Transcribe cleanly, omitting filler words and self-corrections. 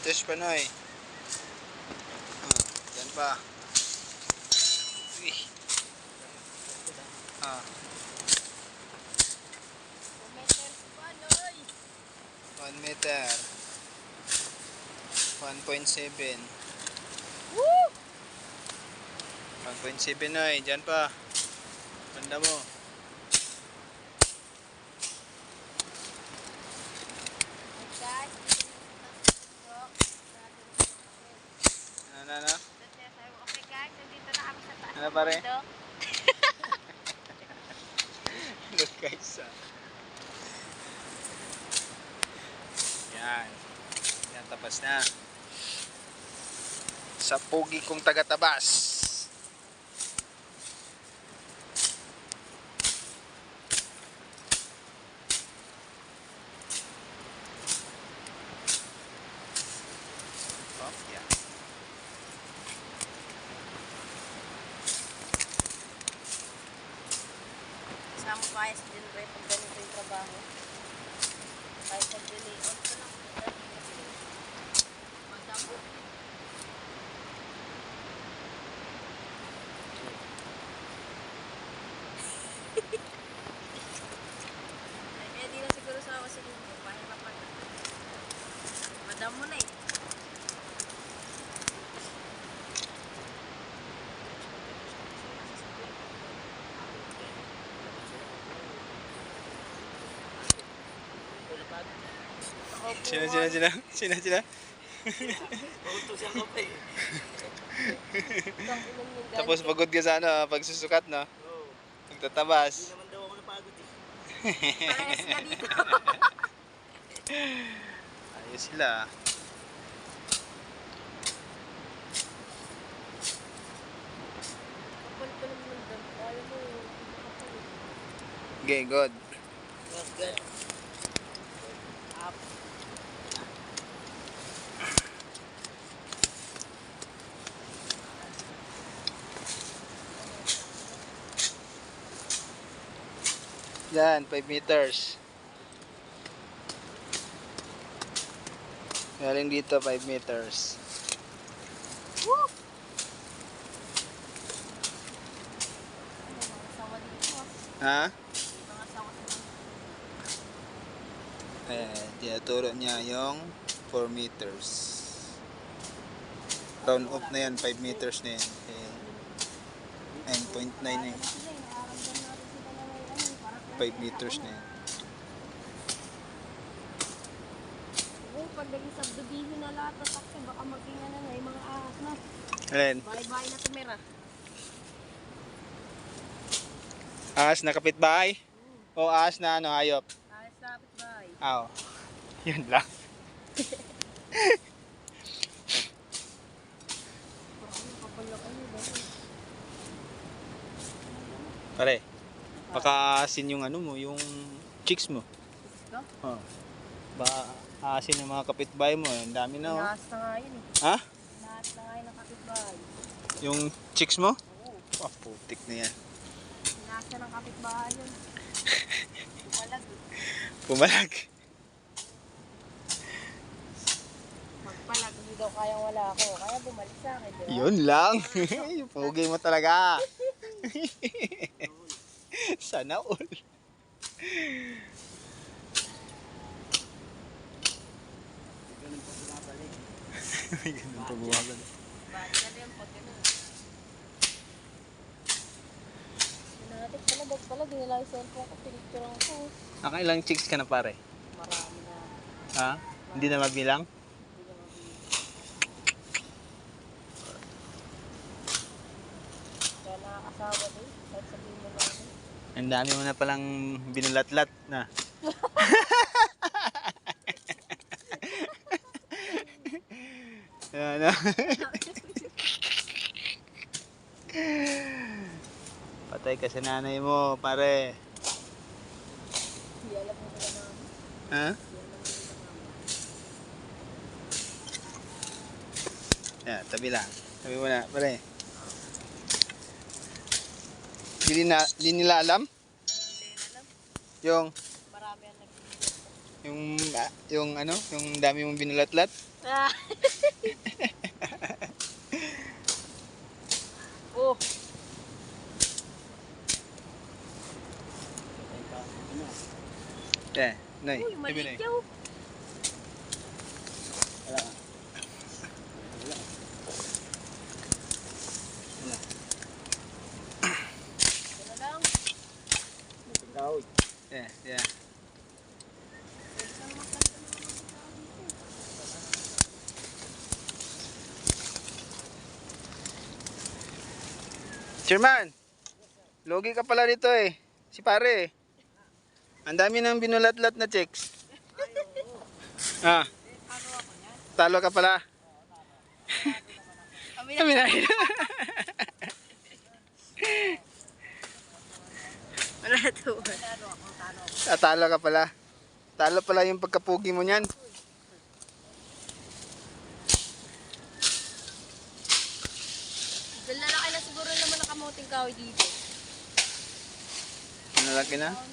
meters pa na eh. Yan pa. Uy. 1 meter. 1.7. Woo! 1.7 na eh. Diyan pa. Banda mo. Ano? Okay guys, nandito na kami sa taas. Ano pare? Look guys. Yan. Yan, tapos na. Sa pogi kong taga-Tabas. Oh, yan. Kasama ko kaya sa dinre pag ganito yung trabaho. Kahit sa dili-on ko lang. Madamo. Eh, di na siguro sa ako siguro. Pahirapan na. Madamo na eh. Sino? Tapos pagod ka sa ano, pagsusukat no? Pagtatabas. Hindi naman daw ako napagod eh. Parehas ka dito. Ayos sila. Kapal ka naman doon. Kaya mo yung Okay, good. Good. up. Yan, 5 meters. Galing dito 5 meters. Woo! Ano, mga sawa dito ah. Ha? Mga sawa dito. Tinuturo niya yung 4 meters. Round off na yan, 5 meters na yan. 9.9 na yan. 5 meters na yan. Oo, pag naging subdivision na lahat ng takso, baka maging ano na, yung mga ahas na. Alin? Bahay-bahay na tumira. Ahas na kapitbahay? O ahas na ano, hayop? Ahas sa bahay. Oo. Yun lang. Kapal na kayo ba? Pare, baka-asin yung ano mo, yung chicks mo. Ito? Oh. Baka asin yung mga kapitbahay mo. Ang dami na oh. Inaas na nga yun eh. Ha? Inaas na nga yun ang kapitbahay. Yung chicks mo? Oo. Oh, putik na yan. Inaas na ng kapitbahay yun. Pumalag eh. Pumalag. Magpalag, hindi daw kayang wala ako. Kaya bumalik sa akin, di ba? Yun lang. Yung pugi mo talaga. Sana all. Ganun po bumabalik. May ganun pa bumabalik. Balik na rin pag gano'n. Hinatik pala, ba't pala dinala yung cellphone ko, pinicturean ko. Nakailang chicks ka na pare? Marami na. Ha? Hindi na mabilang? Hindi na mabili. Kaya nakakasawa din. Kahit sabihin mo namin. Ang dami mo na palang binulat-lat na. Ano? Patay ka sa nanay mo, pare. Hindi alam mo nila namin. Ha? Hindi alam mo nila namin. Yan, tabi lang. Tabi mo na, pare. Di nila alam? Hindi alam. Yung, Marami ang nagbibigay. Yung ano, yung dami mong binulat-lat. Ah. Oh, Yeah, nay. uy, Sabi maliit nay. yaw. Wala ka. Wala. Wala lang. Matindawid. Yeah, yeah. Pwede kang magkanta ng mga tao dito. Chairman, logi ka pala rito eh. Si pare eh. Ang dami ng binulat-lat na checks. Ah, Ano ako niyan? talo ka pala. Kami Kami na. Wala to. Talo ako, talo ako. Talo ka pala. Talo pala yung pagkapugi mo niyan. Lalaki na siguro naman nakamuting kahoy dito. Malaki na. Ang